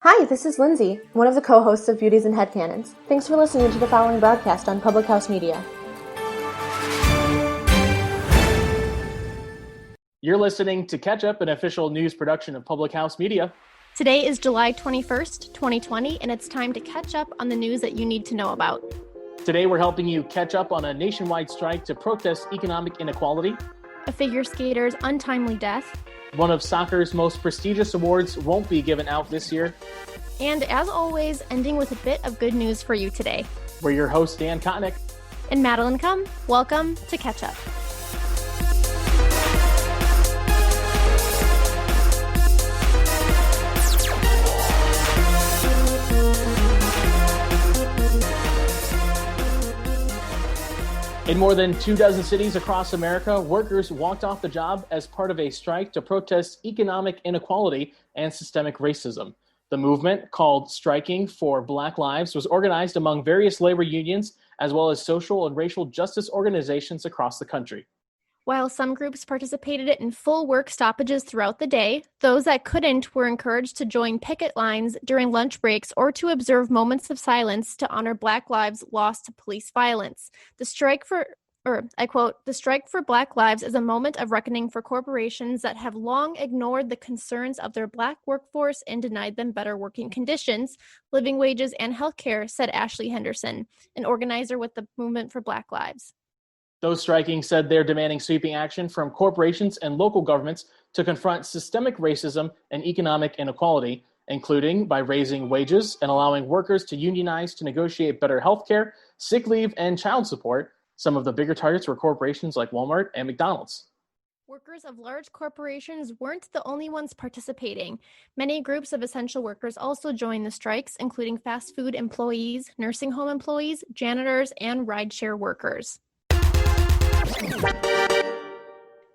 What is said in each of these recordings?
Hi, this is Lindsay, one of the co-hosts of Beauties and Headcanons. Thanks for listening to the following broadcast on Public House Media. You're listening to Catch Up, an official news production of Public House Media. Today is July 21st, 2020, and it's time to catch up on the news that you need to know about. Today we're helping you catch up on a nationwide strike to protest economic inequality, a figure skater's untimely death, one of soccer's most prestigious awards won't be given out this year, and as always, ending with a bit of good news for you today. We're your hosts, Dan Kotnick and Madeline Cum. Welcome to Catch Up. In more than 24 cities across America, workers walked off the job as part of a strike to protest economic inequality and systemic racism. The movement, called Striking for Black Lives, was organized among various labor unions as well as social and racial justice organizations across the country. While some groups participated in full work stoppages throughout the day, those that couldn't were encouraged to join picket lines during lunch breaks or to observe moments of silence to honor Black lives lost to police violence. The strike for Black Lives is a moment of reckoning for corporations that have long ignored the concerns of their Black workforce and denied them better working conditions, living wages, and health care, said Ashley Henderson, an organizer with the Movement for Black Lives. Those striking said they're demanding sweeping action from corporations and local governments to confront systemic racism and economic inequality, including by raising wages and allowing workers to unionize to negotiate better health care, sick leave, and child support. Some of the bigger targets were corporations like Walmart and McDonald's. Workers of large corporations weren't the only ones participating. Many groups of essential workers also joined the strikes, including fast food employees, nursing home employees, janitors, and rideshare workers.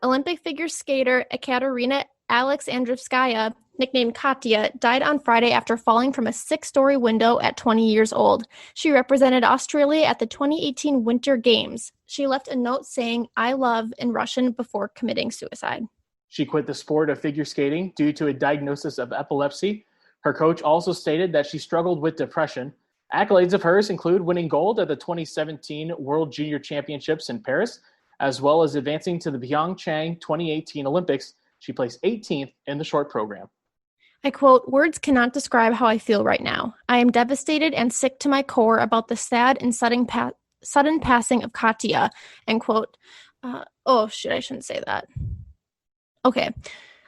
Olympic figure skater Ekaterina Alexandrovskaya, nicknamed Katia, died on Friday after falling from a 6-story window at 20 years old. She represented Australia at the 2018 Winter Games. She left a note saying, "I love" in Russian before committing suicide. She quit the sport of figure skating due to a diagnosis of epilepsy. Her coach also stated that she struggled with depression. Accolades of hers include winning gold at the 2017 World Junior Championships in Paris, as well as advancing to the Pyeongchang 2018 Olympics. She placed 18th in the short program. I quote, "Words cannot describe how I feel right now. I am devastated and sick to my core about the sad and sudden passing of Katia," end quote. I shouldn't say that. Okay.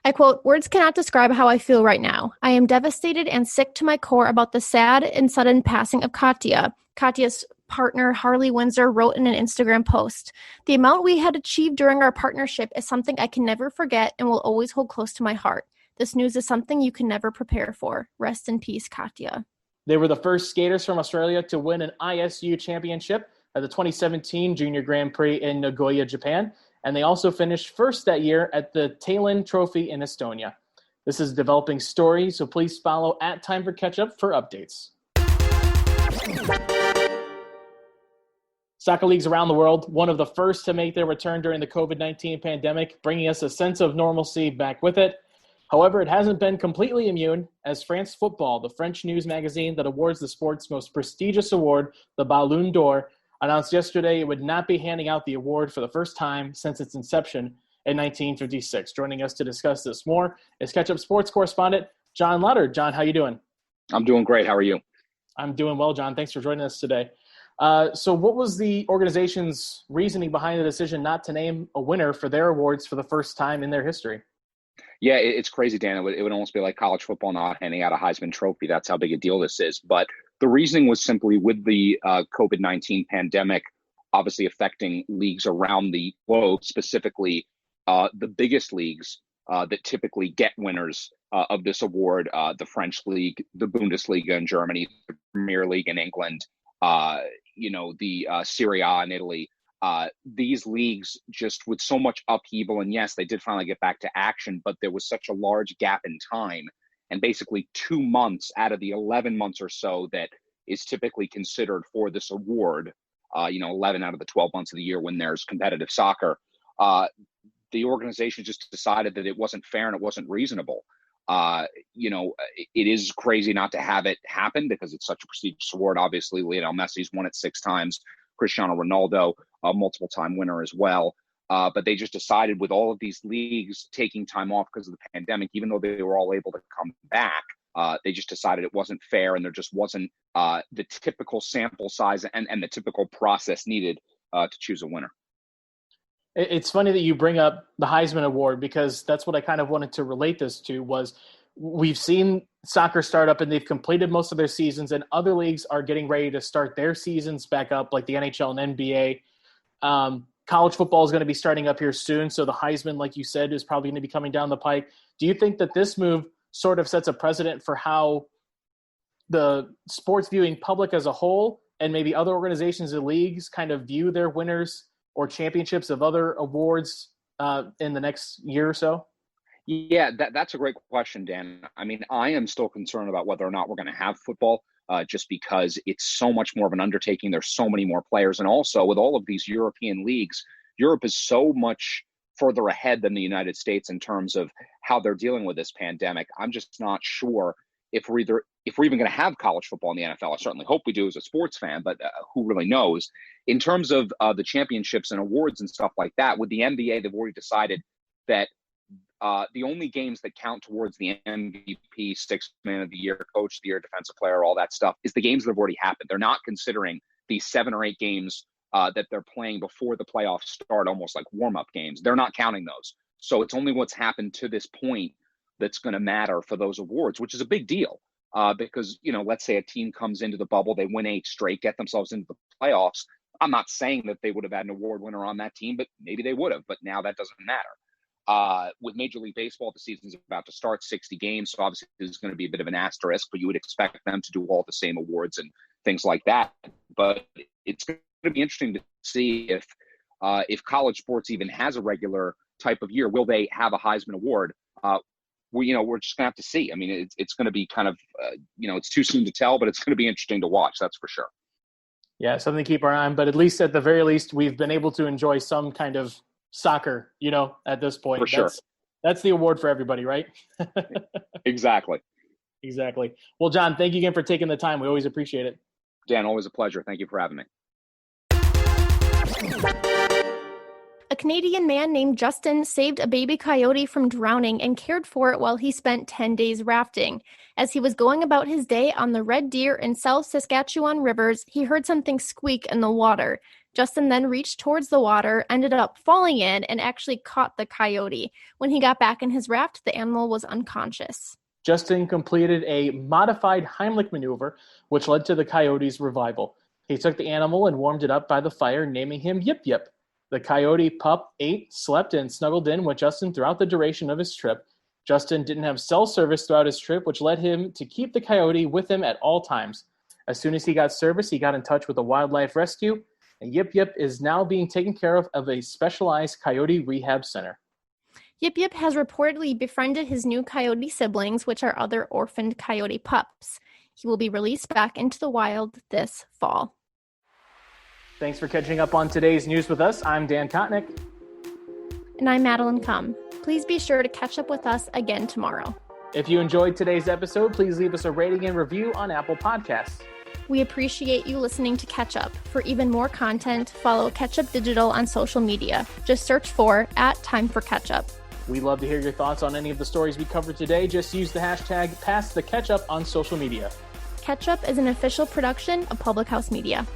I quote, "Words cannot describe how I feel right now. I am devastated and sick to my core about the sad and sudden passing of Katia." Katia's partner, Harley Windsor, wrote in an Instagram post, "The amount we had achieved during our partnership is something I can never forget and will always hold close to my heart. This news is something you can never prepare for. Rest in peace, Katia." They were the first skaters from Australia to win an ISU championship at the 2017 Junior Grand Prix in Nagoya, Japan, and they also finished first that year at the Talon Trophy in Estonia. This is a developing story, so please follow @TimeForCatchup for updates. Soccer leagues around the world, one of the first to make their return during the COVID-19 pandemic, bringing us a sense of normalcy back with it. However, it hasn't been completely immune, as France Football, the French news magazine that awards the sport's most prestigious award, the Ballon d'Or, announced yesterday it would not be handing out the award for the first time since its inception in 1956. Joining us to discuss this more is Catch-Up sports correspondent John Lauder. John, how you doing? I'm doing great. How are you? I'm doing well, John. Thanks for joining us today. So what was the organization's reasoning behind the decision not to name a winner for their awards for the first time in their history? Yeah, it's crazy, Dan. It would almost be like college football not handing out a Heisman Trophy. That's how big a deal this is. But the reasoning was simply with the COVID-19 pandemic obviously affecting leagues around the globe, specifically the biggest leagues that typically get winners of this award, the French League, the Bundesliga in Germany, the Premier League in England, the Serie A in Italy. These leagues just with so much upheaval, and yes, they did finally get back to action, but there was such a large gap in time, and basically 2 months out of the 11 months or so that is typically considered for this award, 11 out of the 12 months of the year when there's competitive soccer, the organization just decided that it wasn't fair and it wasn't reasonable. It is crazy not to have it happen because it's such a prestigious award. Obviously, Lionel Messi's won it 6 times. Cristiano Ronaldo, a multiple-time winner as well. But they just decided with all of these leagues taking time off because of the pandemic, even though they were all able to come back, they just decided it wasn't fair and there just wasn't the typical sample size and the typical process needed to choose a winner. It's funny that you bring up the Heisman Award because that's what I kind of wanted to relate this to was we've seen soccer start up and they've completed most of their seasons and other leagues are getting ready to start their seasons back up like the NHL and NBA. College football is going to be starting up here soon. So the Heisman, like you said, is probably going to be coming down the pike. Do you think that this move sort of sets a precedent for how the sports viewing public as a whole and maybe other organizations and leagues kind of view their winners or championships of other awards in the next year or so? Yeah, that's a great question, Dan. I mean, I am still concerned about whether or not we're going to have football just because it's so much more of an undertaking. There's so many more players. And also with all of these European leagues, Europe is so much further ahead than the United States in terms of how they're dealing with this pandemic. I'm just not sure if we're even going to have college football in the NFL. I certainly hope we do as a sports fan, but who really knows? In terms of the championships and awards and stuff like that, with the NBA, they've already decided that the only games that count towards the MVP, Sixth Man of the Year, Coach of the Year, Defensive Player, all that stuff is the games that have already happened. They're not considering these 7 or 8 games that they're playing before the playoffs start, almost like warm-up games. They're not counting those. So it's only what's happened to this point that's going to matter for those awards, which is a big deal because, let's say a team comes into the bubble, they win 8 straight, get themselves into the playoffs. I'm not saying that they would have had an award winner on that team, but maybe they would have, but now that doesn't matter. With Major League Baseball, the season's about to start, 60 games, so obviously there's going to be a bit of an asterisk, but you would expect them to do all the same awards and things like that. But it's going to be interesting to see if college sports even has a regular type of year. Will they have a Heisman Award? We're just going to have to see. I mean, it's going to be kind of, it's too soon to tell, but it's going to be interesting to watch, that's for sure. Yeah, something to keep our eye on. But at least at the very least, we've been able to enjoy some kind of soccer, at this point. For sure. That's the award for everybody, right? Exactly. Well, John, thank you again for taking the time. We always appreciate it. Dan, always a pleasure. Thank you for having me. A Canadian man named Justin saved a baby coyote from drowning and cared for it while he spent 10 days rafting. As he was going about his day on the Red Deer and South Saskatchewan rivers, he heard something squeak in the water. Justin then reached towards the water, ended up falling in, and actually caught the coyote. When he got back in his raft, the animal was unconscious. Justin completed a modified Heimlich maneuver, which led to the coyote's revival. He took the animal and warmed it up by the fire, naming him Yip Yip. The coyote pup ate, slept, and snuggled in with Justin throughout the duration of his trip. Justin didn't have cell service throughout his trip, which led him to keep the coyote with him at all times. As soon as he got service, he got in touch with a wildlife rescue, and Yip Yip is now being taken care of a specialized coyote rehab center. Yip Yip has reportedly befriended his new coyote siblings, which are other orphaned coyote pups. He will be released back into the wild this fall. Thanks for catching up on today's news with us. I'm Dan Kotnick. And I'm Madeline Cum. Please be sure to catch up with us again tomorrow. If you enjoyed today's episode, please leave us a rating and review on Apple Podcasts. We appreciate you listening to Catch Up. For even more content, follow Catch Up Digital on social media. Just search for @TimeForCatchup. We'd love to hear your thoughts on any of the stories we covered today. Just use the hashtag #PassTheCatchup on social media. Catch Up is an official production of Public House Media.